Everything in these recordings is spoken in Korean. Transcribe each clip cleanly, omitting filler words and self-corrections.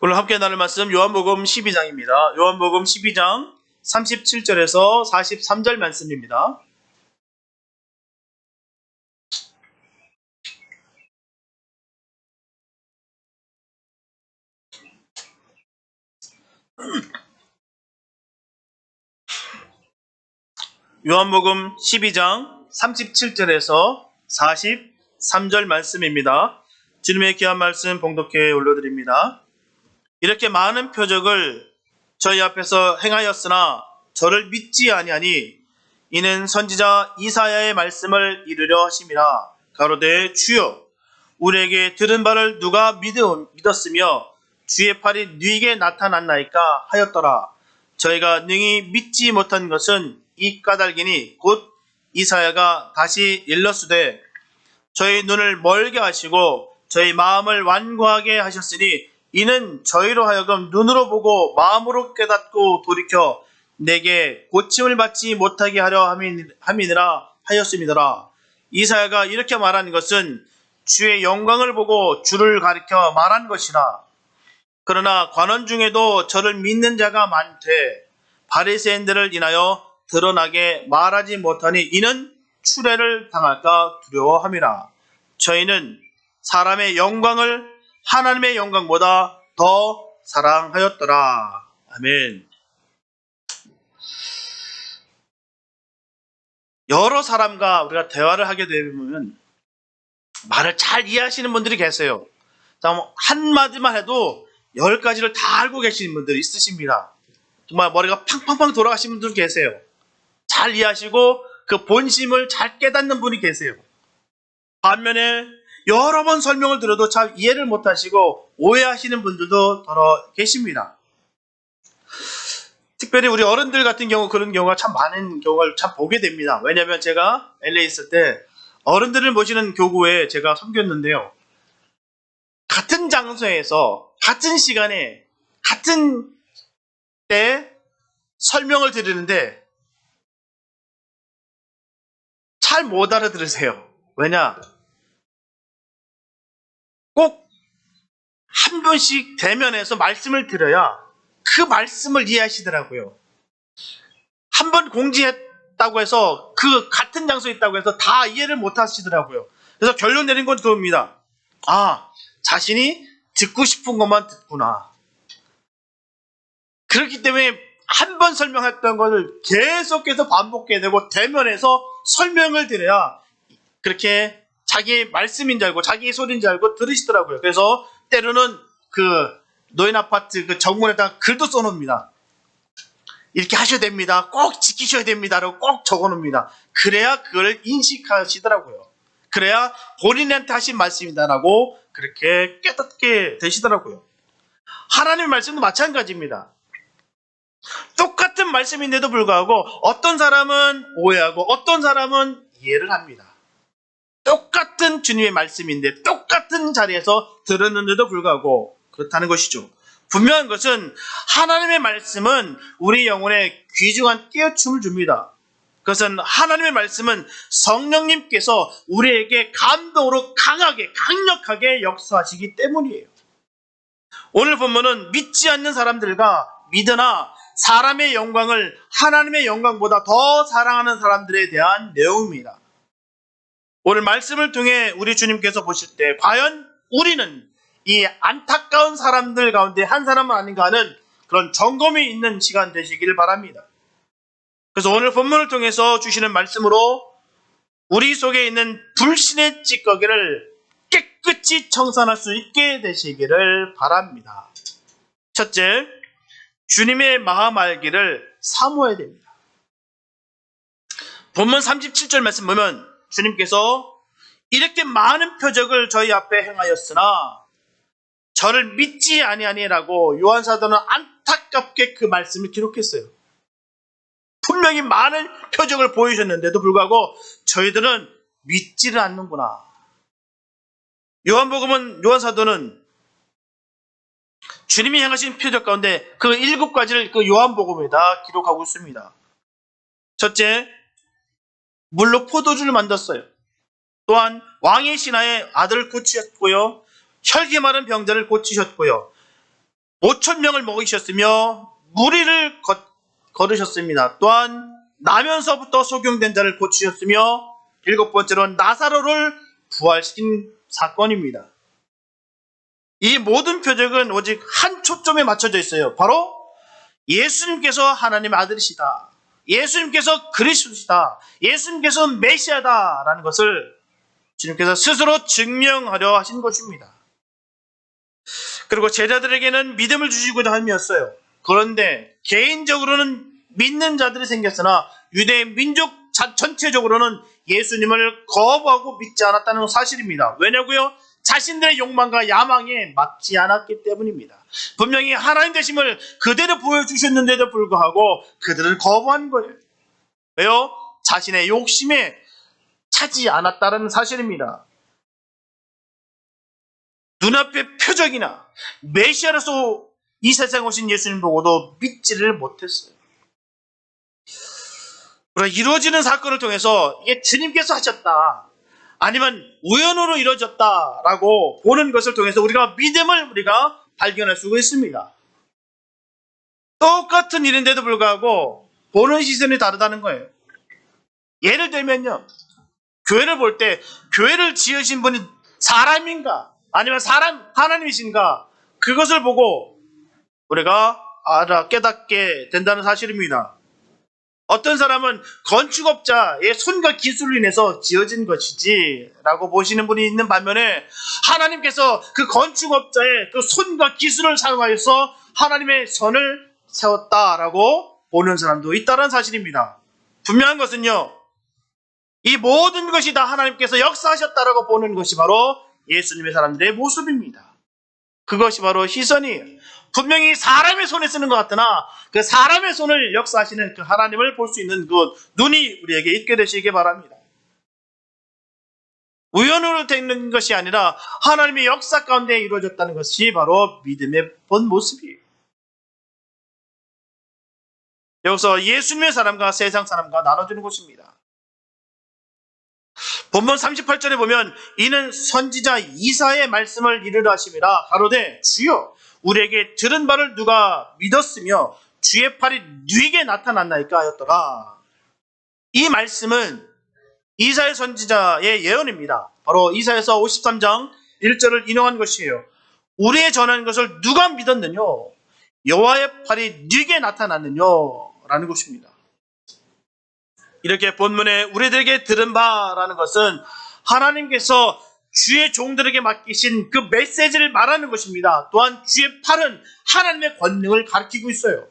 오늘 함께 나눌 말씀 요한복음 12장입니다. 요한복음 12장 37절에서 43절 말씀입니다. 요한복음 12장 37절에서 43절 말씀입니다. 주님의 귀한 말씀 봉독해 올려드립니다. 이렇게 많은 표적을 저희 앞에서 행하였으나 저를 믿지 아니하니 이는 선지자 이사야의 말씀을 이루려 하심이라. 가로되 주여 우리에게 들은 바를 누가 믿었으며 주의 팔이 누이게 나타났나이까 하였더라. 저희가 능히 믿지 못한 것은 이 까닭이니 곧 이사야가 다시 일렀으되 저희 눈을 멀게 하시고 저희 마음을 완고하게 하셨으니 이는 저희로 하여금 눈으로 보고 마음으로 깨닫고 돌이켜 내게 고침을 받지 못하게 하려 함이니라 하였음이더라. 이사야가 이렇게 말한 것은 주의 영광을 보고 주를 가리켜 말한 것이라. 그러나 관원 중에도 저를 믿는 자가 많되 바리새인들을 인하여 드러나게 말하지 못하니 이는 추례를 당할까 두려워함이라. 저희는 사람의 영광을 하나님의 영광보다 더 사랑하였더라. 아멘. 여러 사람과 우리가 대화를 하게 되면 말을 잘 이해하시는 분들이 계세요. 한마디만 해도 10가지를 다 알고 계시는 분들이 있으십니다. 정말 머리가 팡팡팡 돌아가시는 분들 계세요. 잘 이해하시고 그 본심을 잘 깨닫는 분이 계세요. 반면에 여러 번 설명을 들어도 잘 이해를 못하시고 오해하시는 분들도 더러 계십니다. 특별히 우리 어른들 같은 경우 그런 경우가 참 많은 경우를 참 보게 됩니다. 왜냐하면 제가 LA 있을 때 어른들을 모시는 교구에 제가 섬겼는데요. 같은 장소에서 같은 시간에 같은 때 설명을 드리는데 잘 못 알아들으세요. 왜냐? 꼭 한 번씩 대면해서 말씀을 드려야 그 말씀을 이해하시더라고요. 한 번 공지했다고 해서 그 같은 장소에 있다고 해서 다 이해를 못 하시더라고요. 그래서 결론 내린 건 그겁니다. 아, 자신이 듣고 싶은 것만 듣구나. 그렇기 때문에 한 번 설명했던 것을 계속해서 반복해야 되고 대면해서 설명을 드려야 그렇게 자기 말씀인 줄 알고 자기 소리인 줄 알고 들으시더라고요. 그래서 때로는 그 노인 아파트 그 정문에다 글도 써놓습니다. 이렇게 하셔야 됩니다. 꼭 지키셔야 됩니다라고 꼭 적어놓습니다. 그래야 그걸 인식하시더라고요. 그래야 본인한테 하신 말씀이다라고 그렇게 깨닫게 되시더라고요. 하나님의 말씀도 마찬가지입니다. 똑같은 말씀인데도 불구하고 어떤 사람은 오해하고 어떤 사람은 이해를 합니다. 똑같은 주님의 말씀인데 똑같은 자리에서 들었는데도 불구하고 그렇다는 것이죠. 분명한 것은 하나님의 말씀은 우리 영혼에 귀중한 깨우침을 줍니다. 그것은 하나님의 말씀은 성령님께서 우리에게 감동으로 강하게 강력하게 역사하시기 때문이에요. 오늘 본문은 믿지 않는 사람들과 믿으나 사람의 영광을 하나님의 영광보다 더 사랑하는 사람들에 대한 내용입니다. 오늘 말씀을 통해 우리 주님께서 보실 때 과연 우리는 이 안타까운 사람들 가운데 한 사람은 아닌가 하는 그런 점검이 있는 시간 되시기를 바랍니다. 그래서 오늘 본문을 통해서 주시는 말씀으로 우리 속에 있는 불신의 찌꺼기를 깨끗이 청산할 수 있게 되시기를 바랍니다. 첫째, 주님의 마음 알기를 사모해야 됩니다. 본문 37절 말씀 보면 주님께서 이렇게 많은 표적을 저희 앞에 행하였으나 저를 믿지 아니하니라고 요한사도는 안타깝게 그 말씀을 기록했어요. 분명히 많은 표적을 보여주셨는데도 불구하고 저희들은 믿지를 않는구나. 요한사도는 주님이 행하신 표적 가운데 그 7가지를 그 요한복음에다 기록하고 있습니다. 첫째, 물로 포도주를 만들었어요. 또한 왕의 신하의 아들을 고치셨고요. 혈기 마른 병자를 고치셨고요. 5천 명을 먹이셨으며 무리를 걸으셨습니다. 또한 나면서부터 소경된 자를 고치셨으며 7번째로 나사로를 부활시킨 사건입니다. 이 모든 표적은 오직 한 초점에 맞춰져 있어요. 바로 예수님께서 하나님의 아들이시다, 예수님께서 그리스도시다, 예수님께서 메시아다라는 것을 주님께서 스스로 증명하려 하신 것입니다. 그리고 제자들에게는 믿음을 주시고자 함이었어요. 그런데 개인적으로는 믿는 자들이 생겼으나 유대 민족 전체적으로는 예수님을 거부하고 믿지 않았다는 사실입니다. 왜냐고요? 자신들의 욕망과 야망에 맞지 않았기 때문입니다. 분명히 하나님 되심을 그대로 보여주셨는데도 불구하고 그들은 거부한 거예요. 왜요? 자신의 욕심에 차지 않았다는 사실입니다. 눈앞의 표적이나 메시아로서 이 세상에 오신 예수님 보고도 믿지를 못했어요. 그러나 이루어지는 사건을 통해서 이게 주님께서 하셨다, 아니면 우연으로 이루어졌다라고 보는 것을 통해서 믿음을 발견할 수가 있습니다. 똑같은 일인데도 불구하고 보는 시선이 다르다는 거예요. 예를 들면요, 교회를 볼 때 교회를 지으신 분이 사람인가 아니면 하나님이신가, 그것을 보고 우리가 깨닫게 된다는 사실입니다. 어떤 사람은 건축업자의 손과 기술로 인해서 지어진 것이지 라고 보시는 분이 있는 반면에, 하나님께서 그 건축업자의 그 손과 기술을 사용하여서 하나님의 선을 세웠다라고 보는 사람도 있다는 사실입니다. 분명한 것은요, 이 모든 것이 다 하나님께서 역사하셨다라고 보는 것이 바로 예수님의 사람들의 모습입니다. 그것이 바로 시선이에요. 분명히 사람의 손에 쓰는 것 같으나 그 사람의 손을 역사하시는 그 하나님을 볼 수 있는 그 눈이 우리에게 있게 되시기 바랍니다. 우연으로 되는 것이 아니라 하나님의 역사 가운데 이루어졌다는 것이 바로 믿음의 본 모습이에요. 여기서 예수님의 사람과 세상 사람과 나눠주는 것입니다. 본문 38절에 보면 이는 선지자 이사야의 말씀을 이르러 하심이라 가로되 주여 우리에게 들은 바를 누가 믿었으며 주의 팔이 누이게 나타났나이까 하였더라. 이 말씀은 이사야 선지자의 예언입니다. 바로 이사야서 53장 1절을 인용한 것이에요. 우리의 전하는 것을 누가 믿었느뇨? 여호와의 팔이 누이게 나타났느뇨? 라는 것입니다. 이렇게 본문에 우리들에게 들은 바라는 것은 하나님께서 주의 종들에게 맡기신 그 메시지를 말하는 것입니다. 또한 주의 팔은 하나님의 권능을 가리키고 있어요.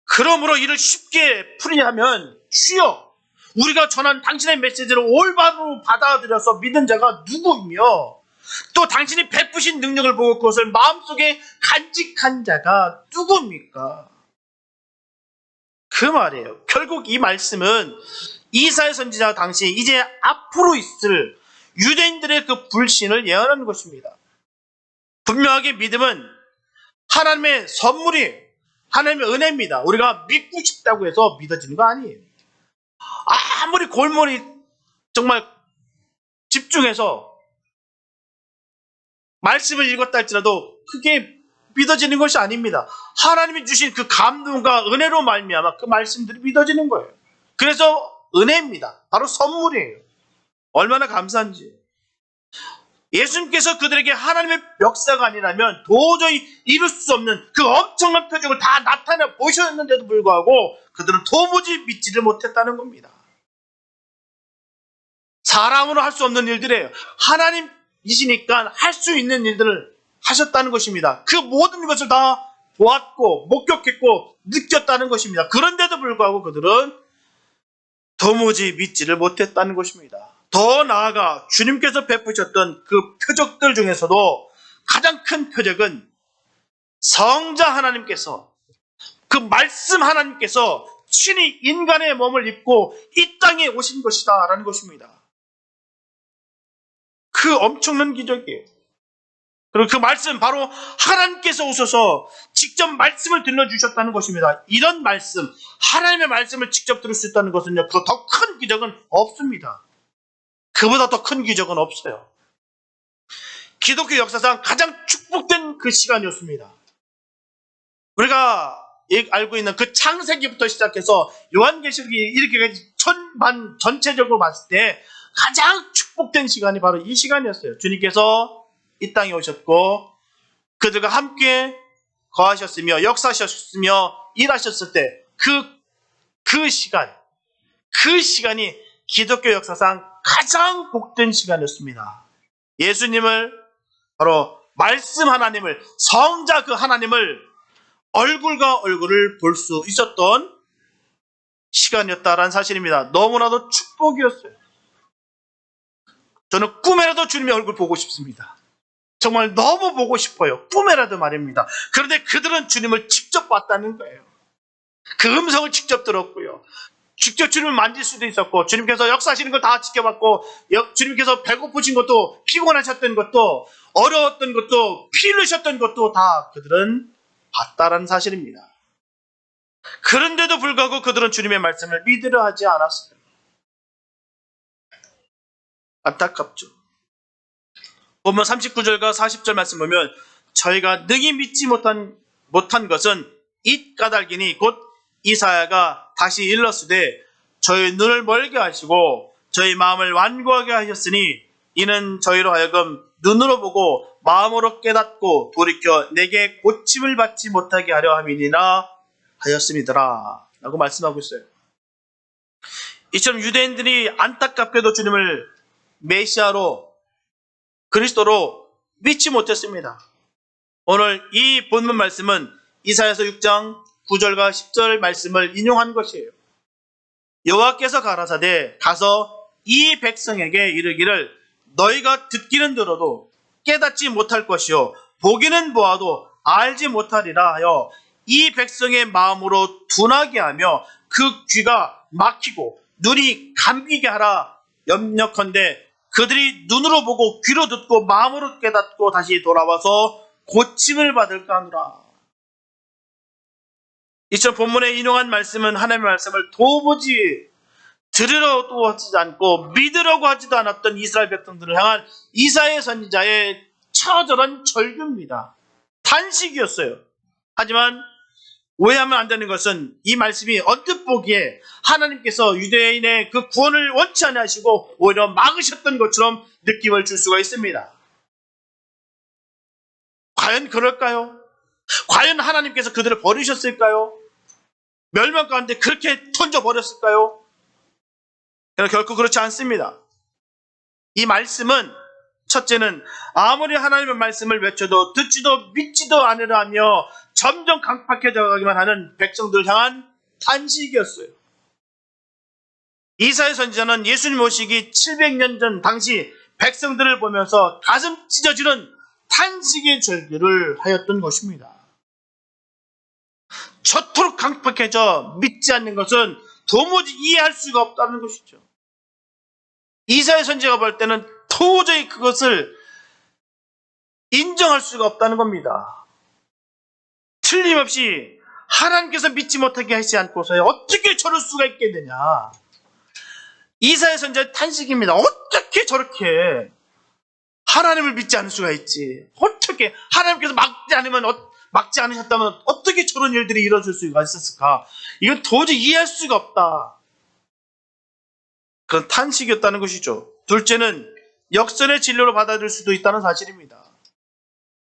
그러므로 이를 쉽게 풀이하면, 주여 우리가 전한 당신의 메시지를 올바로 받아들여서 믿은 자가 누구이며 또 당신이 베푸신 능력을 보고 그것을 마음속에 간직한 자가 누구입니까? 그 말이에요. 결국 이 말씀은 이사야 선지자 당시 이제 앞으로 있을 유대인들의 그 불신을 예언하는 것입니다. 분명하게 믿음은 하나님의 선물이, 하나님의 은혜입니다. 우리가 믿고 싶다고 해서 믿어지는 거 아니에요. 아무리 골몰이 정말 집중해서 말씀을 읽었다 할지라도 그게 믿어지는 것이 아닙니다. 하나님이 주신 그 감동과 은혜로 말미암아 그 말씀들이 믿어지는 거예요. 그래서 은혜입니다. 바로 선물이에요. 얼마나 감사한지. 예수님께서 그들에게 하나님의 역사가 아니라면 도저히 이룰 수 없는 그 엄청난 표적을 다 나타내 보셨는데도 불구하고 그들은 도무지 믿지를 못했다는 겁니다. 사람으로 할 수 없는 일들이에요. 하나님이시니까 할 수 있는 일들을 하셨다는 것입니다. 그 모든 것을 다 보았고 목격했고 느꼈다는 것입니다. 그런데도 불구하고 그들은 도무지 믿지를 못했다는 것입니다. 더 나아가 주님께서 베푸셨던 그 표적들 중에서도 가장 큰 표적은 성자 하나님께서, 그 말씀 하나님께서 친히 인간의 몸을 입고 이 땅에 오신 것이다 라는 것입니다. 그 엄청난 기적이에요. 그리고 그 말씀 바로 하나님께서 오셔서 직접 말씀을 들려주셨다는 것입니다. 이런 말씀, 하나님의 말씀을 직접 들을 수 있다는 것은요, 그 더 큰 기적은 없습니다. 그보다 더 큰 기적은 없어요. 기독교 역사상 가장 축복된 그 시간이었습니다. 우리가 알고 있는 그 창세기부터 시작해서 요한계시록이 이렇게까지 천만 전체적으로 봤을 때 가장 축복된 시간이 바로 이 시간이었어요. 주님께서 이 땅에 오셨고 그들과 함께 거하셨으며 역사하셨으며 일하셨을 때 그 시간이 기독교 역사상 가장 복된 시간이었습니다. 예수님을 바로 말씀 하나님을 성자 그 하나님을 얼굴과 얼굴을 볼 수 있었던 시간이었다라는 사실입니다. 너무나도 축복이었어요. 저는 꿈에라도 주님의 얼굴 보고 싶습니다. 정말 너무 보고 싶어요. 꿈에라도 말입니다. 그런데 그들은 주님을 직접 봤다는 거예요. 그 음성을 직접 들었고요. 직접 주님을 만질 수도 있었고 주님께서 역사하시는 걸 다 지켜봤고 주님께서 배고프신 것도 피곤하셨던 것도 어려웠던 것도 피 흘리셨던 것도 다 그들은 봤다라는 사실입니다. 그런데도 불구하고 그들은 주님의 말씀을 믿으려 하지 않았어요. 안타깝죠. 보면 39절과 40절 말씀 보면 저희가 능히 믿지 못한 것은 잇 까닭이니 곧 이사야가 다시 일렀으되 저희 눈을 멀게 하시고 저희 마음을 완고하게 하셨으니 이는 저희로 하여금 눈으로 보고 마음으로 깨닫고 돌이켜 내게 고침을 받지 못하게 하려 함이니라 하였음이더라 라고 말씀하고 있어요. 이처럼 유대인들이 안타깝게도 주님을 메시아로 그리스도로 믿지 못했습니다. 오늘 이 본문 말씀은 이사야서 6장 9절과 10절 말씀을 인용한 것이에요. 여호와께서 가라사대 가서 이 백성에게 이르기를 너희가 듣기는 들어도 깨닫지 못할 것이요 보기는 보아도 알지 못하리라 하여 이 백성의 마음으로 둔하게 하며 그 귀가 막히고 눈이 감기게 하라 염려컨대 그들이 눈으로 보고 귀로 듣고 마음으로 깨닫고 다시 돌아와서 고침을 받을까 하노라. 이처럼 본문에 인용한 말씀은 하나님의 말씀을 도무지 들으려고 하지 않고 믿으려고 하지도 않았던 이스라엘 백성들을 향한 이사야 선지자의 처절한 절규입니다. 탄식이었어요. 하지만 오해하면 안 되는 것은 이 말씀이 언뜻 보기에 하나님께서 유대인의 그 구원을 원치 않으시고 오히려 막으셨던 것처럼 느낌을 줄 수가 있습니다. 과연 그럴까요? 과연 하나님께서 그들을 버리셨을까요? 멸망 가운데 그렇게 던져버렸을까요? 결코 그렇지 않습니다. 이 말씀은 첫째는 아무리 하나님의 말씀을 외쳐도 듣지도 믿지도 않으려 하며 점점 강팍해져 가기만 하는 백성들을 향한 탄식이었어요. 이사야 선지자는 예수님 오시기 700년 전 당시 백성들을 보면서 가슴 찢어지는 탄식의 절규를 하였던 것입니다. 저토록 강팍해져 믿지 않는 것은 도무지 이해할 수가 없다는 것이죠. 이사야 선지자가 볼 때는 도저히 그것을 인정할 수가 없다는 겁니다. 틀림없이 하나님께서 믿지 못하게 하지 않고서야 어떻게 저럴 수가 있게 되냐. 이사야 선지자의 탄식입니다. 어떻게 저렇게 하나님을 믿지 않을 수가 있지. 어떻게 하나님께서 막지 않으셨다면 어떻게 저런 일들이 이루어질 수가 있었을까. 이건 도저히 이해할 수가 없다. 그런 탄식이었다는 것이죠. 둘째는 역선의 진료로 받아들일 수도 있다는 사실입니다.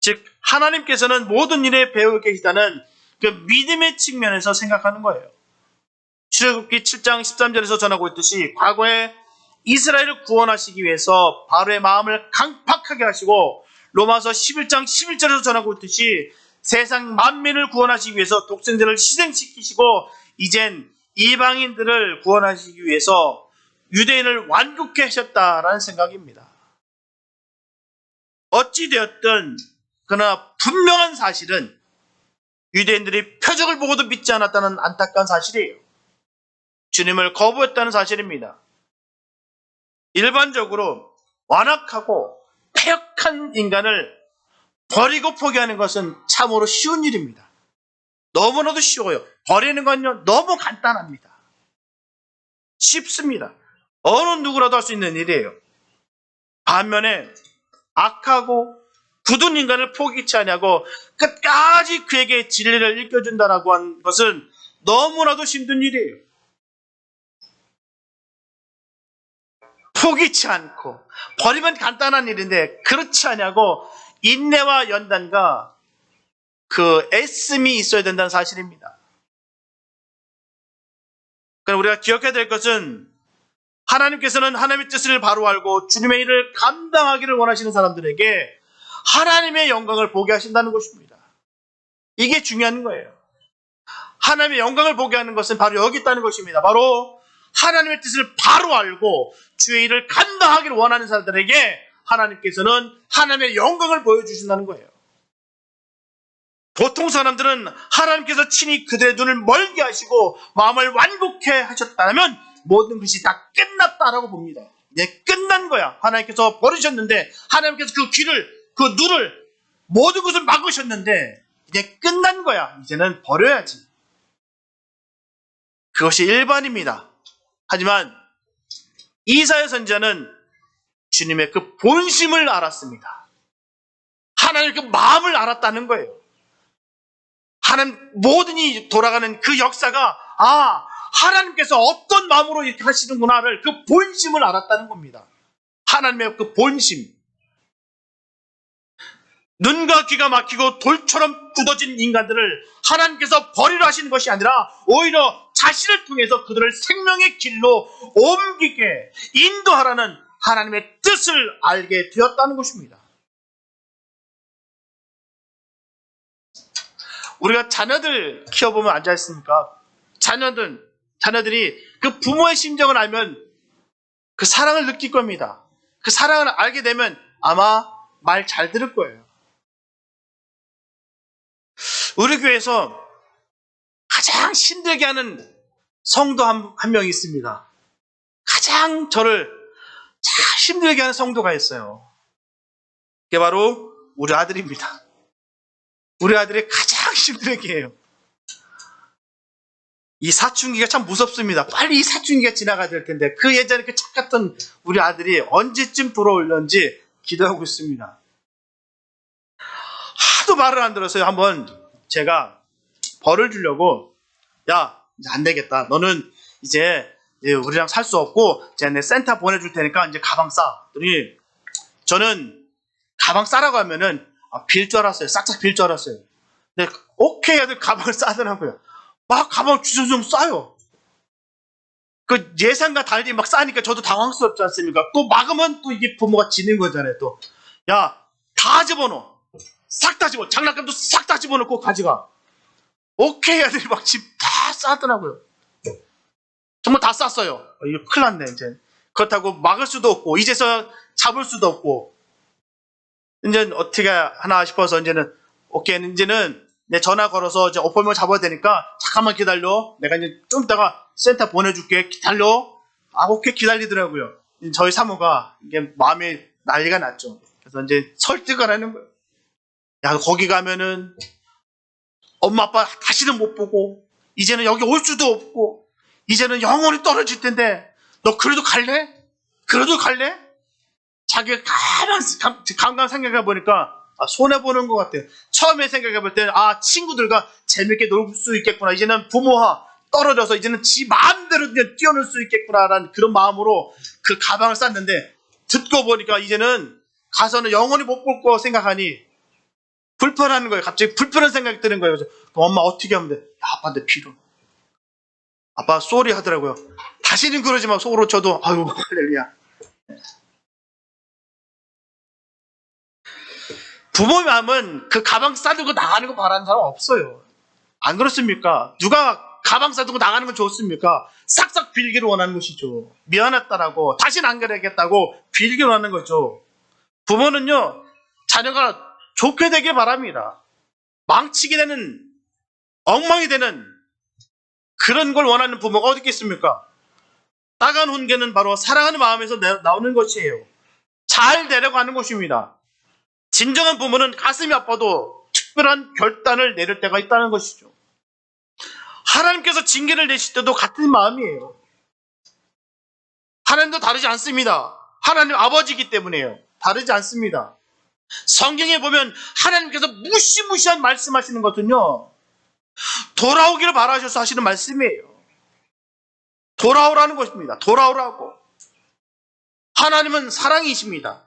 즉 하나님께서는 모든 일에 배우고 계시다는 그 믿음의 측면에서 생각하는 거예요. 출애굽기 7장 13절에서 전하고 있듯이 과거에 이스라엘을 구원하시기 위해서 바로의 마음을 강팍하게 하시고 로마서 11장 11절에서 전하고 있듯이 세상 만민을 구원하시기 위해서 독생자를 희생시키시고 이젠 이방인들을 구원하시기 위해서 유대인을 완곡케 하셨다라는 생각입니다. 어찌되었든 그러나 분명한 사실은 유대인들이 표적을 보고도 믿지 않았다는 안타까운 사실이에요. 주님을 거부했다는 사실입니다. 일반적으로 완악하고 패역한 인간을 버리고 포기하는 것은 참으로 쉬운 일입니다. 너무나도 쉬워요. 버리는 건요 너무 간단합니다. 쉽습니다. 어느 누구라도 할 수 있는 일이에요. 반면에 악하고 굳은 인간을 포기치 아니하고 끝까지 그에게 진리를 일깨준다라고 한 것은 너무나도 힘든 일이에요. 포기치 않고 버리면 간단한 일인데 그렇지 아니하고 인내와 연단과 그 애씀이 있어야 된다는 사실입니다. 그러니까 우리가 기억해야 될 것은 하나님께서는 하나님의 뜻을 바로 알고 주님의 일을 감당하기를 원하시는 사람들에게 하나님의 영광을 보게 하신다는 것입니다. 이게 중요한 거예요. 하나님의 영광을 보게 하는 것은 바로 여기 있다는 것입니다. 바로 하나님의 뜻을 바로 알고 주의 일을 감당하기를 원하는 사람들에게 하나님께서는 하나님의 영광을 보여주신다는 거예요. 보통 사람들은 하나님께서 친히 그들의 눈을 멀게 하시고 마음을 완곡해 하셨다면 모든 것이 다 끝났다라고 봅니다. 이제 끝난 거야. 하나님께서 버리셨는데 하나님께서 그 귀를, 그 눈을, 모든 것을 막으셨는데 이제 끝난 거야. 이제는 버려야지. 그것이 일반입니다. 하지만 이사야 선지자는 주님의 그 본심을 알았습니다. 하나님의 그 마음을 알았다는 거예요. 하나님 모든 이 돌아가는 그 역사가 하나님께서 어떤 마음으로 이렇게 하시는구나를 그 본심을 알았다는 겁니다. 하나님의 그 본심. 눈과 귀가 막히고 돌처럼 굳어진 인간들을 하나님께서 버리려 하시는 것이 아니라 오히려 자신을 통해서 그들을 생명의 길로 옮기게 인도하라는 하나님의 뜻을 알게 되었다는 것입니다. 우리가 자녀들 키워보면 앉아 있습니까? 자녀들이 그 부모의 심정을 알면 그 사랑을 느낄 겁니다. 그 사랑을 알게 되면 아마 말 잘 들을 거예요. 우리 교회에서 가장 힘들게 하는 성도 한 명이 있습니다. 가장 저를 참 힘들게 하는 성도가 있어요. 그게 바로 우리 아들입니다. 우리 아들이 가장 힘들게 해요. 이 사춘기가 참 무섭습니다. 빨리 이 사춘기가 지나가야 될 텐데 그 예전에 그 착 같던 우리 아들이 언제쯤 돌아올는지 기도하고 있습니다. 하도 말을 안 들어서요. 한번 제가 벌을 주려고 야 이제 안 되겠다. 너는 이제 우리랑 살 수 없고 제가 내 센터 보내줄 테니까 이제 가방 싸. 그랬더니 저는 가방 싸라고 하면은 빌 줄 알았어요. 싹싹 빌 줄 알았어요. 근데 오케이 하더니 가방을 싸더라고요. 막 가방을 주섬주섬 싸요. 그 예상과 달리 막 싸니까 저도 당황스럽지 않습니까? 또 막으면 또 이게 부모가 지는 거잖아요. 또 야 다 집어넣어. 싹 다 집어. 장난감도 싹 다 집어넣고 가져가. 오케이 하더니 막 집 다 싸더라고요. 정말 다 쌌어요. 이거 큰일 났네 이제. 그렇다고 막을 수도 없고 이제서 잡을 수도 없고 이제 어떻게 하나 싶어서 이제는 오케이 이제는 내 전화 걸어서 이제 어포인트먼트 잡아야 되니까 잠깐만 기다려. 내가 이제 좀 이따가 센터 보내줄게. 기다려. 오케이 기다리더라고요. 저희 사모가 이게 마음에 난리가 났죠. 그래서 이제 설득을 하는 거예요. 야 거기 가면은 엄마 아빠 다시는 못 보고 이제는 여기 올 수도 없고 이제는 영원히 떨어질 텐데 너 그래도 갈래? 그래도 갈래? 자기가 가만 생각해 보니까 손해보는 것 같아요. 처음에 생각해 볼 때는 친구들과 재밌게 놀 수 있겠구나. 이제는 부모와 떨어져서 이제는 지 마음대로 뛰어놀 수 있겠구나라는 그런 마음으로 그 가방을 쌌는데 듣고 보니까 이제는 가서는 영원히 못 볼 거 생각하니 불편한 거예요. 갑자기 불편한 생각이 드는 거예요. 그래서 엄마 어떻게 하면 돼? 아빠한테 빌어. 아빠 쏘리 하더라고요. 다시는 그러지 마. 속으로 저도 아유 할렐루야. 부모의 마음은 그 가방 싸들고 나가는 거 바라는 사람 없어요. 안 그렇습니까? 누가 가방 싸들고 나가는 건 좋습니까? 싹싹 빌기를 원하는 것이죠. 미안했다라고 다시는 안 그러겠다고 빌기를 원하는 거죠. 부모는요 자녀가 좋게 되길 바랍니다. 망치게 되는 엉망이 되는 그런 걸 원하는 부모가 어디 있겠습니까? 따가운 훈계는 바로 사랑하는 마음에서 나오는 것이에요. 잘 내려가는 것입니다. 진정한 부모는 가슴이 아파도 특별한 결단을 내릴 때가 있다는 것이죠. 하나님께서 징계를 내실 때도 같은 마음이에요. 하나님도 다르지 않습니다. 하나님 아버지이기 때문에요. 다르지 않습니다. 성경에 보면 하나님께서 무시무시한 말씀하시는 것은요, 돌아오기를 바라셔서 하시는 말씀이에요. 돌아오라는 것입니다. 돌아오라고. 하나님은 사랑이십니다.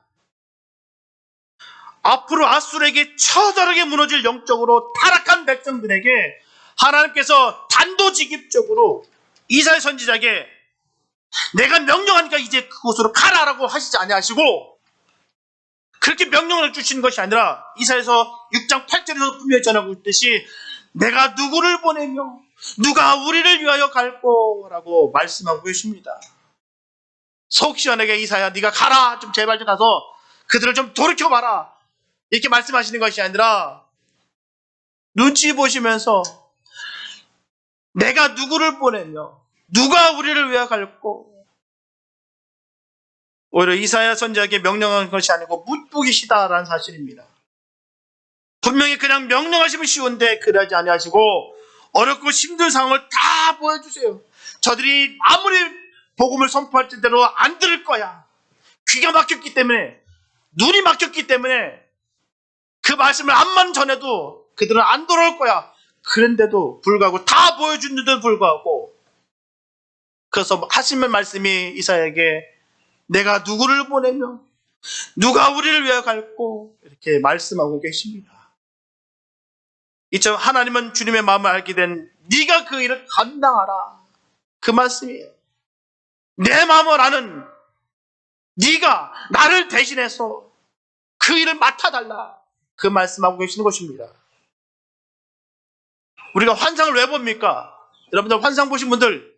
앞으로 앗술에게 처절하게 무너질 영적으로 타락한 백성들에게 하나님께서 단도직입적으로 이사야 선지자에게 내가 명령하니까 이제 그곳으로 가라라고 하시지 아니하시고, 그렇게 명령을 주시는 것이 아니라 이사야서 6장 8절에서 분명히 전하고 있듯이 내가 누구를 보내며 누가 우리를 위하여 갈꼬 라고 말씀하고 계십니다. 속 시원하게 이사야 네가 가라, 좀 제발 좀 가서 그들을 좀 돌이켜봐라, 이렇게 말씀하시는 것이 아니라 눈치 보시면서 내가 누구를 보내며 누가 우리를 위하여 갈꼬. 오히려 이사야 선지자에게 명령한 것이 아니고 묻고 계시다라는 사실입니다. 분명히 그냥 명령하시면 쉬운데 그러지 아니하시고 어렵고 힘든 상황을 다 보여주세요. 저들이 아무리 복음을 선포할 때대로 안 들을 거야. 귀가 막혔기 때문에, 눈이 막혔기 때문에 그 말씀을 암만 전해도 그들은 안 돌아올 거야. 그런데도 불구하고 다 보여주는데도 불구하고, 그래서 하시는 말씀이 이사야에게 내가 누구를 보내며 누가 우리를 위하여 갈꼬 이렇게 말씀하고 계십니다. 이처럼 하나님은 주님의 마음을 알게 된 네가 그 일을 감당하라, 그 말씀이에요. 내 마음을 아는 네가 나를 대신해서 그 일을 맡아달라, 그 말씀하고 계시는 것입니다. 우리가 환상을 왜 봅니까? 여러분들 환상 보신 분들,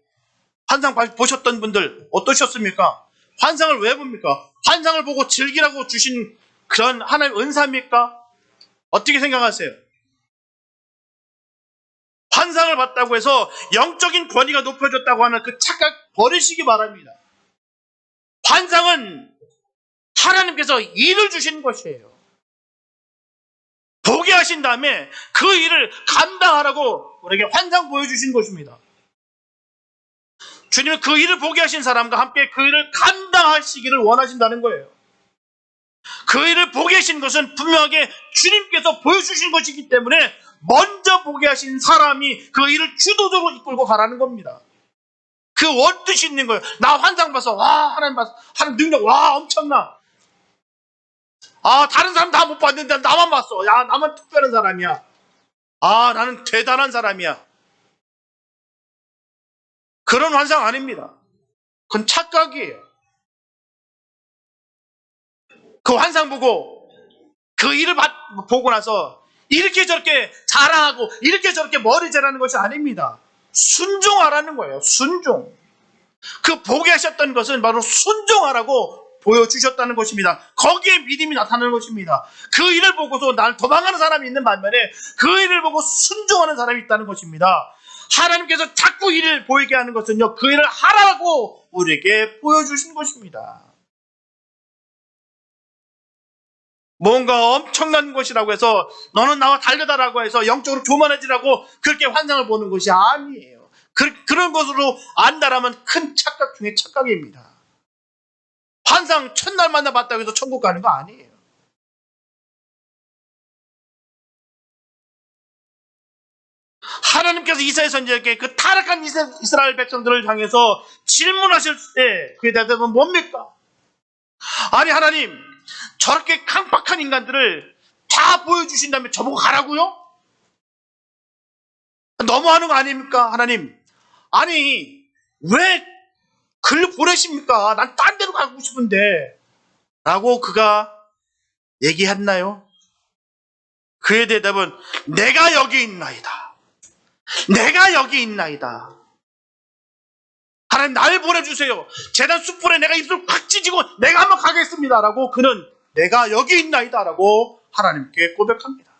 환상 보셨던 분들 어떠셨습니까? 환상을 왜 봅니까? 환상을 보고 즐기라고 주신 그런 하나님의 은사입니까? 어떻게 생각하세요? 환상을 봤다고 해서 영적인 권위가 높여졌다고 하는 그 착각 버리시기 바랍니다. 환상은 하나님께서 일을 주신 것이에요. 보게 하신 다음에 그 일을 감당하라고 우리에게 환상 보여주신 것입니다. 주님은 그 일을 보게 하신 사람과 함께 그 일을 감당하시기를 원하신다는 거예요. 그 일을 보게 하신 것은 분명하게 주님께서 보여주신 것이기 때문에 먼저 보게 하신 사람이 그 일을 주도적으로 이끌고 가라는 겁니다. 그 원뜻이 있는 거예요. 나 환상 봐서 와, 하나님 봐서 하나님 능력 와 엄청나. 아, 다른 사람 다 못 봤는데 나만 봤어. 야, 나만 특별한 사람이야. 아, 나는 대단한 사람이야. 그런 환상 아닙니다. 그건 착각이에요. 그 환상 보고 그 일을 보고 나서 이렇게 저렇게 자랑하고 이렇게 저렇게 머리 재라는 것이 아닙니다. 순종하라는 거예요. 순종. 그 보게 하셨던 것은 바로 순종하라고 보여주셨다는 것입니다. 거기에 믿음이 나타나는 것입니다. 그 일을 보고서 나를 도망가는 사람이 있는 반면에 그 일을 보고 순종하는 사람이 있다는 것입니다. 하나님께서 자꾸 일을 보이게 하는 것은요, 그 일을 하라고 우리에게 보여주신 것입니다. 뭔가 엄청난 것이라고 해서 너는 나와 달려다라고 해서 영적으로 교만해지라고 그렇게 환상을 보는 것이 아니에요. 그런 것으로 안다라면 큰 착각 중에 착각입니다. 환상 첫날 만나봤다고 해서 천국 가는 거 아니에요. 하나님께서 이사야 선지자에게 그 타락한 이스라엘 백성들을 향해서 질문하실 때 그에 대답은 뭡니까? 아니 하나님, 저렇게 강팍한 인간들을 다 보여주신 다음에 저보고 가라고요? 너무하는 거 아닙니까 하나님? 아니 왜 글로 보내십니까? 난 딴 데로 가고 싶은데 라고 그가 얘기했나요? 그의 대답은 내가 여기 있나이다. 내가 여기 있나이다. 하나님 날 보내주세요. 제단 숯불에 내가 입술 팍 찢고 내가 한번 가겠습니다 라고 그는 내가 여기 있나이다 라고 하나님께 고백합니다.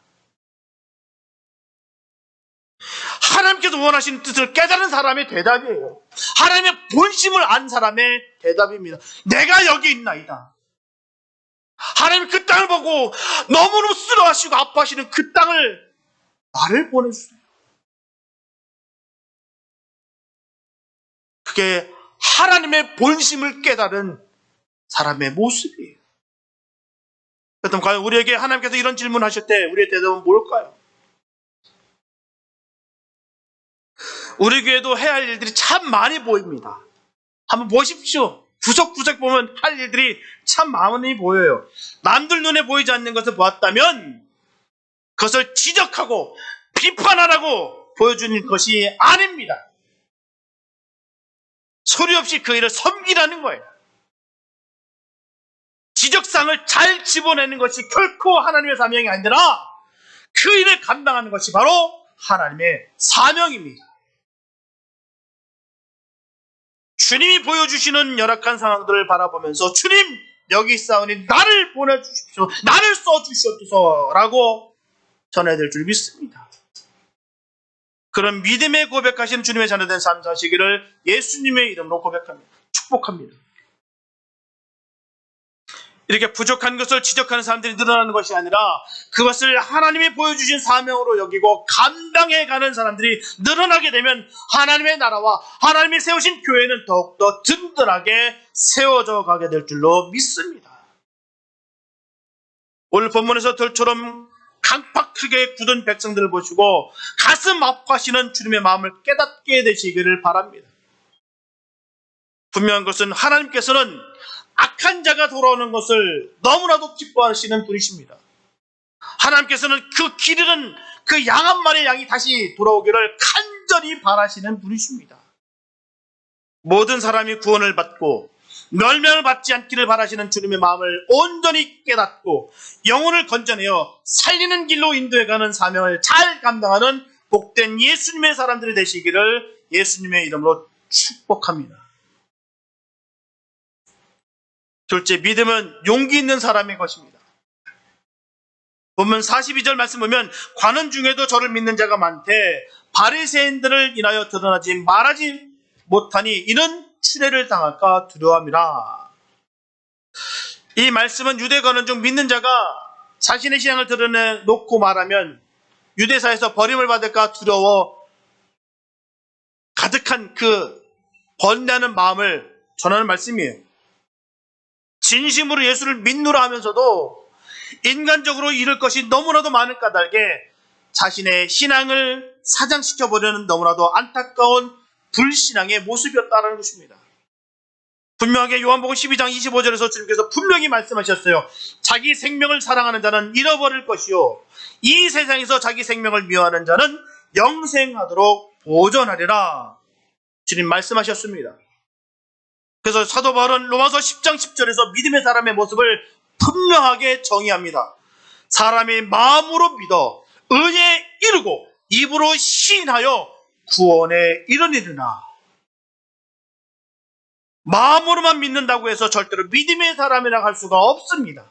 하나님께서 원하시는 뜻을 깨달은 사람의 대답이에요. 하나님의 본심을 안 사람의 대답입니다. 내가 여기 있나이다. 하나님 그 땅을 보고 너무너무 쓰러하시고 아파하시는 그 땅을 나를 보내주세요. 그게 하나님의 본심을 깨달은 사람의 모습이에요. 그렇다면 과연 우리에게 하나님께서 이런 질문하실 때 우리의 대답은 뭘까요? 우리 교회도 해야 할 일들이 참 많이 보입니다. 한번 보십시오. 구석구석 보면 할 일들이 참 많이 보여요. 남들 눈에 보이지 않는 것을 보았다면 그것을 지적하고 비판하라고 보여주는 것이 아닙니다. 소리 없이 그 일을 섬기라는 거예요. 지적상을 잘 집어내는 것이 결코 하나님의 사명이 아니라 그 일을 감당하는 것이 바로 하나님의 사명입니다. 주님이 보여주시는 열악한 상황들을 바라보면서 주님 여기 있사오니 나를 보내주십시오. 나를 써주시옵소서라고 전해야 될 줄 믿습니다. 그런 믿음의 고백하시는 주님의 자녀된 삶 사시기를 예수님의 이름으로 고백합니다. 축복합니다. 이렇게 부족한 것을 지적하는 사람들이 늘어나는 것이 아니라 그것을 하나님이 보여주신 사명으로 여기고 감당해가는 사람들이 늘어나게 되면 하나님의 나라와 하나님이 세우신 교회는 더욱더 든든하게 세워져 가게 될 줄로 믿습니다. 오늘 본문에서 들처럼 강팍하게 굳은 백성들을 보시고 가슴 아파하시는 주님의 마음을 깨닫게 되시기를 바랍니다. 분명한 것은 하나님께서는 악한 자가 돌아오는 것을 너무나도 기뻐하시는 분이십니다. 하나님께서는 그 길 잃은 그 양 한 마리의 양이 다시 돌아오기를 간절히 바라시는 분이십니다. 모든 사람이 구원을 받고 멸망을 받지 않기를 바라시는 주님의 마음을 온전히 깨닫고 영혼을 건져내어 살리는 길로 인도해가는 사명을 잘 감당하는 복된 예수님의 사람들이 되시기를 예수님의 이름으로 축복합니다. 둘째, 믿음은 용기 있는 사람의 것입니다. 보면 42절 말씀 보면 관원 중에도 저를 믿는 자가 많되 바리새인들을 인하여 드러나지 말하지 못하니 이는 추례를 당할까 두려움이라. 이 말씀은 유대 관원 중 믿는 자가 자신의 신앙을 드러내놓고 말하면 유대사에서 버림을 받을까 두려워 가득한 그 번뇌하는 마음을 전하는 말씀이에요. 진심으로 예수를 믿노라 하면서도 인간적으로 이룰 것이 너무나도 많은 까닭에 자신의 신앙을 사장시켜보려는 너무나도 안타까운 불신앙의 모습이었다는 것입니다. 분명하게 요한복음 12장 25절에서 주님께서 분명히 말씀하셨어요. 자기 생명을 사랑하는 자는 잃어버릴 것이요 이 세상에서 자기 생명을 미워하는 자는 영생하도록 보존하리라. 주님 말씀하셨습니다. 그래서 사도 바울은 로마서 10장 10절에서 믿음의 사람의 모습을 분명하게 정의합니다. 사람이 마음으로 믿어 의에 이르고 입으로 시인하여 구원에 이르니라. 마음으로만 믿는다고 해서 절대로 믿음의 사람이라고 할 수가 없습니다.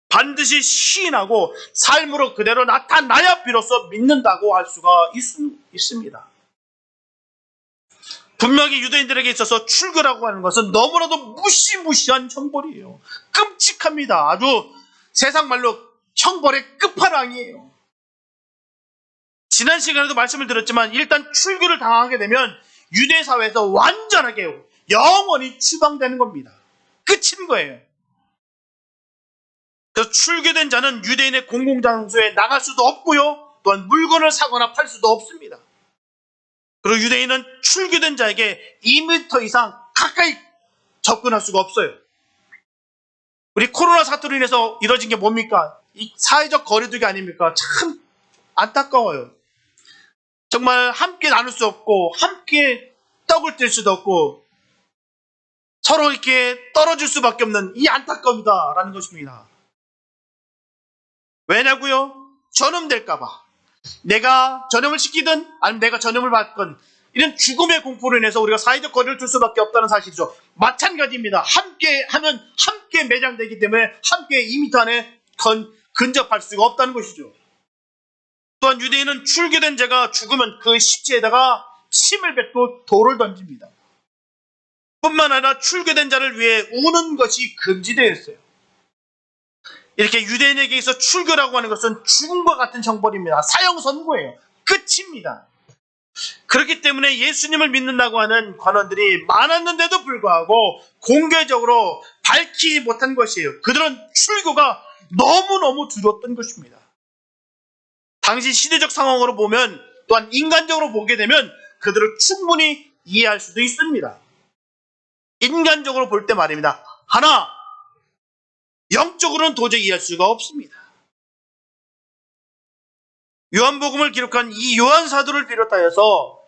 반드시 시인하고 삶으로 그대로 나타나야 비로소 믿는다고 할 수가 있습니다. 분명히 유대인들에게 있어서 출교라고 하는 것은 너무나도 무시무시한 형벌이에요. 끔찍합니다. 아주 세상 말로 형벌의 끝판왕이에요. 지난 시간에도 말씀을 드렸지만 일단 출교를 당하게 되면 유대 사회에서 완전하게 영원히 추방되는 겁니다. 끝인 거예요. 그래서 출교된 자는 유대인의 공공장소에 나갈 수도 없고요. 또한 물건을 사거나 팔 수도 없습니다. 그리고 유대인은 출교된 자에게 2m 이상 가까이 접근할 수가 없어요. 우리 코로나 사태로 인해서 이뤄진 게 뭡니까? 이 사회적 거리두기 아닙니까? 참 안타까워요. 정말 함께 나눌 수 없고 함께 떡을 뗄 수도 없고 서로 이렇게 떨어질 수밖에 없는 이 안타까움이다라는 것입니다. 왜냐고요? 전염될까 봐. 내가 전염을 시키든 아니면 내가 전염을 받건 이런 죽음의 공포로 인해서 우리가 사회적 거리를 둘 수밖에 없다는 사실이죠. 마찬가지입니다. 함께 하면 함께 매장되기 때문에 함께 2m 안에 근접할 수가 없다는 것이죠. 또한 유대인은 출교된 자가 죽으면 그 시체에다가 침을 뱉고 돌을 던집니다. 뿐만 아니라 출교된 자를 위해 우는 것이 금지되어 있어요. 이렇게 유대인에게 있어 출교라고 하는 것은 죽음과 같은 형벌입니다. 사형 선고예요. 끝입니다. 그렇기 때문에 예수님을 믿는다고 하는 관원들이 많았는데도 불구하고 공개적으로 밝히지 못한 것이에요. 그들은 출교가 너무너무 두려웠던 것입니다. 당시 시대적 상황으로 보면, 또한 인간적으로 보게 되면 그들을 충분히 이해할 수도 있습니다. 인간적으로 볼 때 말입니다. 하나, 영적으로는 도저히 이해할 수가 없습니다. 요한복음을 기록한 이 요한 사도를 비롯하여서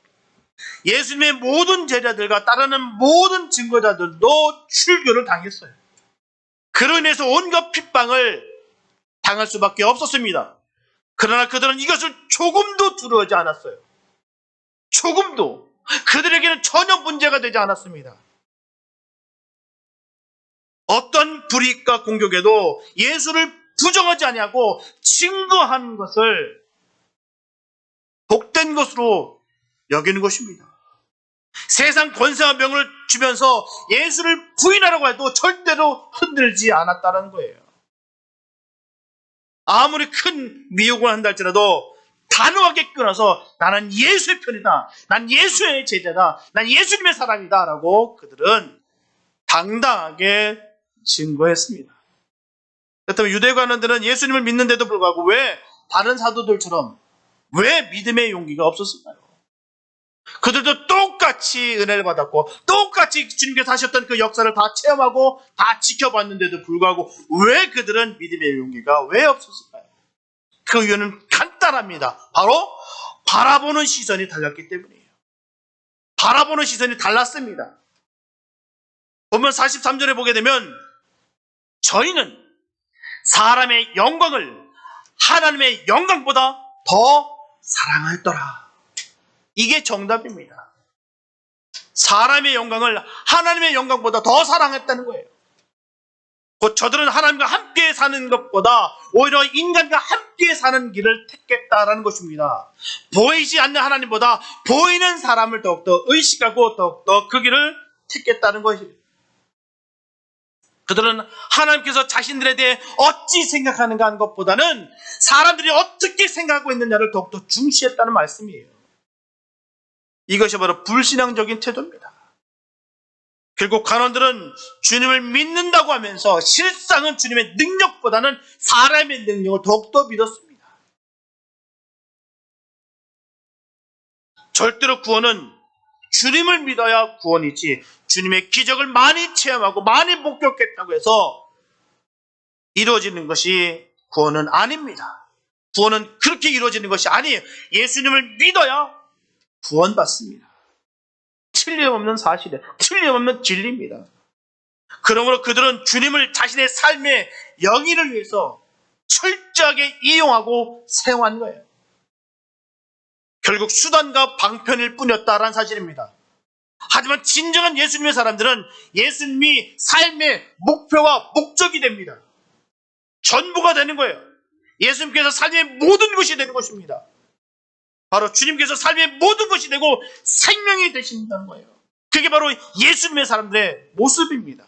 예수님의 모든 제자들과 따르는 모든 증거자들도 출교를 당했어요. 그로 인해서 온갖 핍박을 당할 수밖에 없었습니다. 그러나 그들은 이것을 조금도 두려워하지 않았어요. 조금도. 그들에게는 전혀 문제가 되지 않았습니다. 어떤 불이익과 공격에도 예수를 부정하지 아니하고 증거한 것을 복된 것으로 여기는 것입니다. 세상 권세와 명을 주면서 예수를 부인하라고 해도 절대로 흔들지 않았다는 거예요. 아무리 큰 미혹을 한다 할지라도 단호하게 끊어서 나는 예수의 편이다, 난 예수의 제자다, 난 예수님의 사람이다 라고 그들은 당당하게 증거했습니다. 그렇다면 유대관원들은 예수님을 믿는데도 불구하고 왜 다른 사도들처럼 왜 믿음의 용기가 없었을까요? 그들도 똑같이 은혜를 받았고 똑같이 주님께서 하셨던 그 역사를 다 체험하고 다 지켜봤는데도 불구하고 왜 그들은 믿음의 용기가 왜 없었을까요? 그 이유는 간단합니다. 바로 바라보는 시선이 달랐기 때문이에요. 바라보는 시선이 달랐습니다. 보면 43절에 보게 되면 저희는 사람의 영광을 하나님의 영광보다 더 사랑하였더라. 이게 정답입니다. 사람의 영광을 하나님의 영광보다 더 사랑했다는 거예요. 곧 저들은 하나님과 함께 사는 것보다 오히려 인간과 함께 사는 길을 택했다라는 것입니다. 보이지 않는 하나님보다 보이는 사람을 더욱더 의식하고 더욱더 그 길을 택했다는 것입니다. 그들은 하나님께서 자신들에 대해 어찌 생각하는가 하는 것보다는 사람들이 어떻게 생각하고 있느냐를 더욱더 중시했다는 말씀이에요. 이것이 바로 불신앙적인 태도입니다. 결국 관원들은 주님을 믿는다고 하면서 실상은 주님의 능력보다는 사람의 능력을 더욱더 믿었습니다. 절대로 구원은 주님을 믿어야 구원이지 주님의 기적을 많이 체험하고 많이 목격했다고 해서 이루어지는 것이 구원은 아닙니다. 구원은 그렇게 이루어지는 것이 아니에요. 예수님을 믿어야 구원받습니다. 틀림없는 사실이에요. 틀림없는 진리입니다. 그러므로 그들은 주님을 자신의 삶의 영위를 위해서 철저하게 이용하고 사용한 거예요. 결국 수단과 방편일 뿐이었다라는 사실입니다. 하지만 진정한 예수님의 사람들은 예수님이 삶의 목표와 목적이 됩니다. 전부가 되는 거예요. 예수님께서 삶의 모든 것이 되는 것입니다. 바로 주님께서 삶의 모든 것이 되고 생명이 되신다는 거예요. 그게 바로 예수님의 사람들의 모습입니다.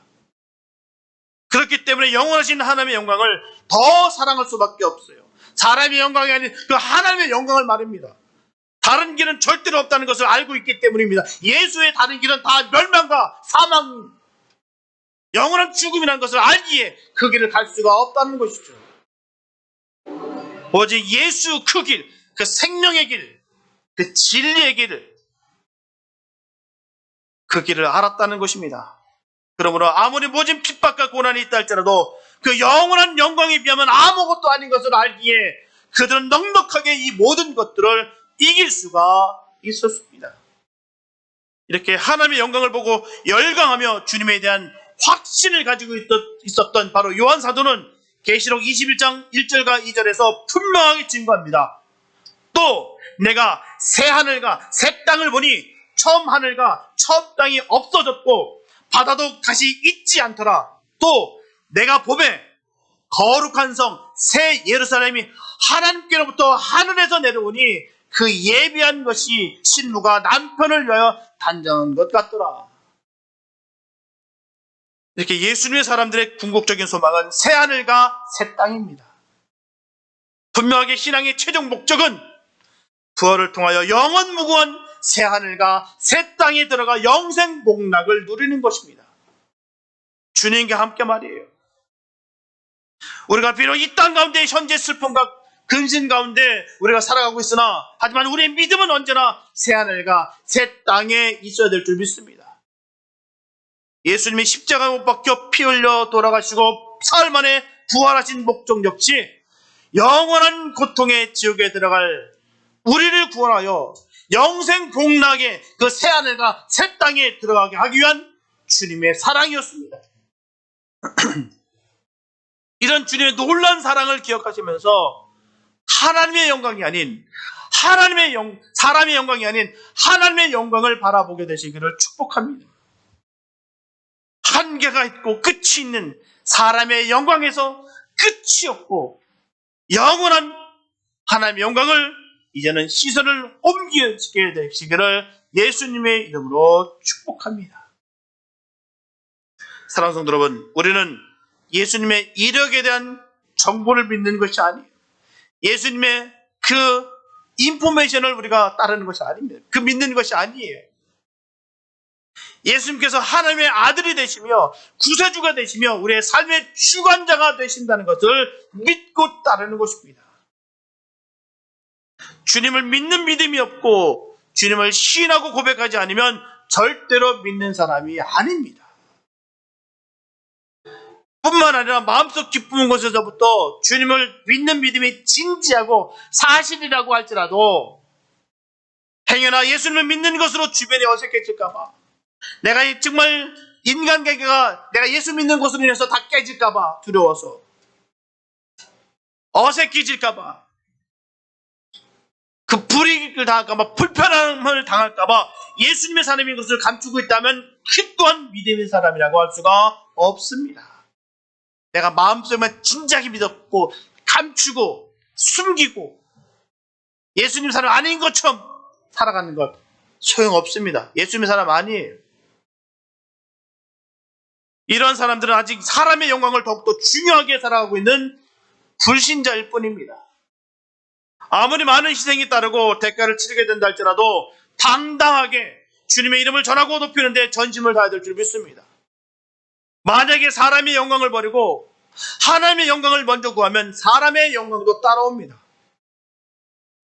그렇기 때문에 영원하신 하나님의 영광을 더 사랑할 수밖에 없어요. 사람의 영광이 아닌 그 하나님의 영광을 말합니다. 다른 길은 절대로 없다는 것을 알고 있기 때문입니다. 예수의 다른 길은 다 멸망과 사망, 영원한 죽음이라는 것을 알기에 그 길을 갈 수가 없다는 것이죠. 오직 예수 그 길, 그 생명의 길, 그 진리의 길을, 그 길을 알았다는 것입니다. 그러므로 아무리 모진 핍박과 고난이 있다 할지라도 그 영원한 영광에 비하면 아무것도 아닌 것을 알기에 그들은 넉넉하게 이 모든 것들을 이길 수가 있었습니다. 이렇게 하나님의 영광을 보고 열광하며 주님에 대한 확신을 가지고 있었던 바로 요한 사도는 계시록 21장 1절과 2절에서 분명하게 증거합니다. 또 내가 새 하늘과 새 땅을 보니 처음 하늘과 처음 땅이 없어졌고 바다도 다시 있지 않더라. 또 내가 보매 거룩한 성 새 예루살렘이 하나님께로부터 하늘에서 내려오니 그 예비한 것이 신부가 남편을 위하여 단장한 것 같더라. 이렇게 예수님의 사람들의 궁극적인 소망은 새 하늘과 새 땅입니다. 분명하게 신앙의 최종 목적은 부활을 통하여 영원 무궁한 새 하늘과 새 땅에 들어가 영생 복락을 누리는 것입니다. 주님과 함께 말이에요. 우리가 비록 이 땅 가운데 현재 슬픔과 근심 가운데 우리가 살아가고 있으나 하지만 우리의 믿음은 언제나 새하늘과 새 땅에 있어야 될 줄 믿습니다. 예수님이 십자가 못 박혀 피 흘려 돌아가시고 사흘 만에 부활하신 목적 역시 영원한 고통의 지옥에 들어갈 우리를 구원하여 영생 복락의 그 새하늘과 새 땅에 들어가게 하기 위한 주님의 사랑이었습니다. 이런 주님의 놀라운 사랑을 기억하시면서 하나님의 영광이 아닌 사람의 영광이 아닌 하나님의 영광을 바라보게 되시기를 축복합니다. 한계가 있고 끝이 있는 사람의 영광에서 끝이 없고 영원한 하나님의 영광을 이제는 시선을 옮기게 되시기를 예수님의 이름으로 축복합니다. 사랑하는 성도 여러분, 우리는 예수님의 이력에 대한 정보를 믿는 것이 아니에요. 예수님의 그 인포메이션을 우리가 따르는 것이 아닙니다. 그 믿는 것이 아니에요. 예수님께서 하나님의 아들이 되시며 구세주가 되시며 우리의 삶의 주관자가 되신다는 것을 믿고 따르는 것입니다. 주님을 믿는 믿음이 없고 주님을 시인하고 고백하지 않으면 절대로 믿는 사람이 아닙니다. 뿐만 아니라 마음속 기쁜 곳에서부터 주님을 믿는 믿음이 진지하고 사실이라고 할지라도 행여나 예수님을 믿는 것으로 주변이 어색해질까봐, 내가 정말 인간관계가 내가 예수 믿는 것으로 인해서 다 깨질까봐 두려워서, 어색해질까봐, 그 불이익을 당할까봐, 불편함을 당할까봐 예수님의 사람인 것을 감추고 있다면 그 또한 믿음의 사람이라고 할 수가 없습니다. 내가 마음속에만 진작에 믿었고 감추고 숨기고 예수님 사람 아닌 것처럼 살아가는 것 소용없습니다. 예수님의 사람 아니에요. 이런 사람들은 아직 사람의 영광을 더욱더 중요하게 살아가고 있는 불신자일 뿐입니다. 아무리 많은 희생이 따르고 대가를 치르게 된다 할지라도 당당하게 주님의 이름을 전하고 높이는데 전심을 다해야 될 줄 믿습니다. 만약에 사람의 영광을 버리고 하나님의 영광을 먼저 구하면 사람의 영광도 따라옵니다.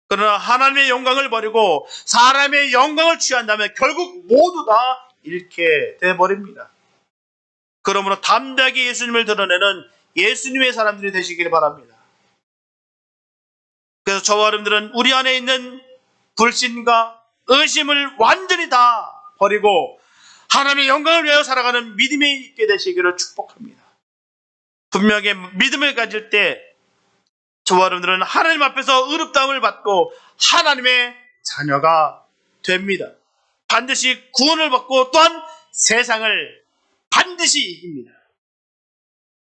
그러나 하나님의 영광을 버리고 사람의 영광을 취한다면 결국 모두 다 잃게 돼버립니다. 그러므로 담대하게 예수님을 드러내는 예수님의 사람들이 되시기를 바랍니다. 그래서 저와 여러분들은 우리 안에 있는 불신과 의심을 완전히 다 버리고 하나님의 영광을 위하여 살아가는 믿음이 있게 되시기를 축복합니다. 분명히 믿음을 가질 때 저와 여러분들은 하나님 앞에서 의롭다함을 받고 하나님의 자녀가 됩니다. 반드시 구원을 받고 또한 세상을 반드시 이깁니다.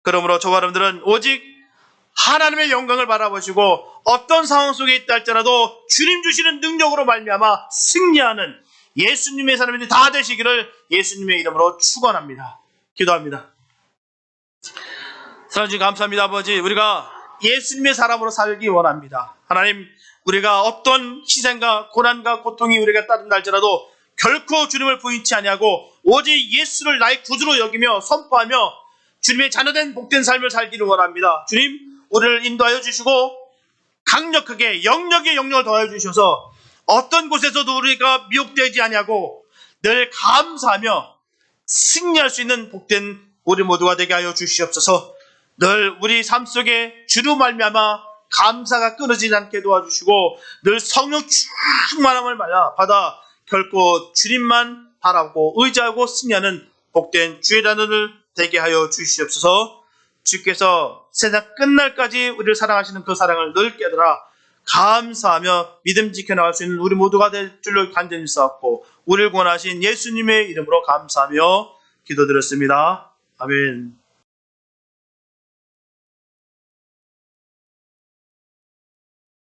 그러므로 저와 여러분들은 오직 하나님의 영광을 바라보시고 어떤 상황 속에 있다 할지라도 주님 주시는 능력으로 말미암아 승리하는 예수님의 사람들이 다 되시기를 예수님의 이름으로 축원합니다. 기도합니다. 사랑하는 주님 감사합니다. 아버지, 우리가 예수님의 사람으로 살기 원합니다. 하나님, 우리가 어떤 희생과 고난과 고통이 우리가 따른다 할지라도 결코 주님을 부인치 아니하고 오직 예수를 나의 구주로 여기며 선포하며 주님의 자녀된 복된 삶을 살기를 원합니다. 주님, 우리를 인도하여 주시고 강력하게 영역에 영역을 더하여 주셔서 어떤 곳에서도 우리가 미혹되지 아니하고 늘 감사하며 승리할 수 있는 복된 우리 모두가 되게 하여 주시옵소서. 늘 우리 삶 속에 주로 말미암아 감사가 끊어지지 않게 도와주시고 늘 성령 충만함을 받아 결코 주님만 바라고 의지하고 승리하는 복된 주의 자녀들 되게 하여 주시옵소서. 주께서 세상 끝날까지 우리를 사랑하시는 그 사랑을 늘 깨달아 감사하며 믿음 지켜나갈 수 있는 우리 모두가 될 줄로 간절히 믿사옵고 우리를 구원하신 예수님의 이름으로 감사하며 기도드렸습니다. 아멘.